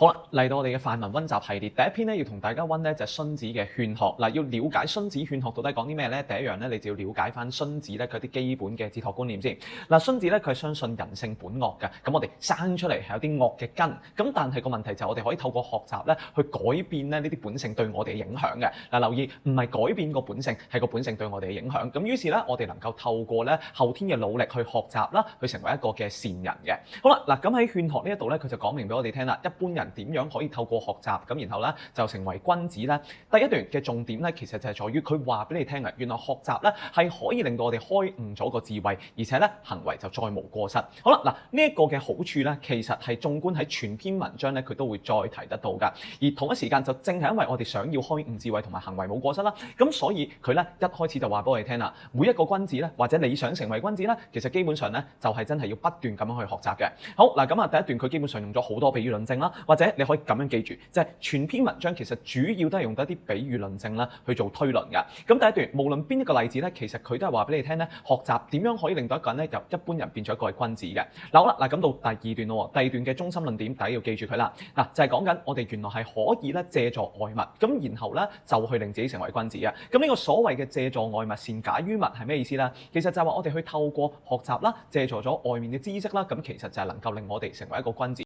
好啦，嚟到我哋嘅範文溫習系列，第一篇咧要同大家溫咧就係荀子嘅勸學。嗱，要了解荀子勸學到底講啲咩咧？第一樣咧，你就要了解翻荀子咧佢啲基本嘅哲學觀念先。嗱，荀子咧佢係相信人性本惡嘅，咁我哋生出嚟係有啲惡嘅根，咁但係個問題就係我哋可以透過學習咧去改變咧呢啲本性對我哋嘅影響嘅。嗱，留意唔係改變個本性，係個本性對我哋嘅影響。咁於是咧，我哋能夠透過咧後天嘅努力去學習啦，去成為一個嘅善人嘅。好啦，嗱咁喺勸學呢一度咧，佢就講明俾我哋聽啦，一般人點樣可以透過學習咁，然後咧就成為君子咧？第一段嘅重點咧，其實就係在於佢話俾你聽啊，原來學習咧係可以令到我哋開悟咗個智慧，而且咧行為就再無過失。好啦，嗱呢一個嘅好處咧，其實係縱觀喺全篇文章咧，佢都會再提得到㗎。而同一時間就正係因為我哋想要開悟智慧同埋行為冇過失啦，咁所以佢咧一開始就話俾我哋聽啦，每一個君子咧，或者你想成為君子咧，其實基本上咧就係真係要不斷咁樣去學習嘅。好嗱，咁啊第一段佢基本上用咗好多比喻論證啦，或者你可以咁樣記住，就係全篇文章其實主要都係用到一啲比喻論證啦去做推論嘅。咁第一段無論邊一個例子咧，其實佢都係話俾你聽咧，學習點樣可以令到一個人咧由一般人變咗一個係君子嘅。嗱好啦，嗱咁到第二段咯，第二段嘅中心論點，大家要記住佢啦。嗱就係講緊我哋原來係可以咧借助外物，咁然後咧就去令自己成為君子嘅。咁呢個所謂嘅借助外物善解於物係咩意思咧？其實就係話我哋去透過學習啦，借助咗外面嘅知識啦，咁其實就係能夠令我哋成為一個君子。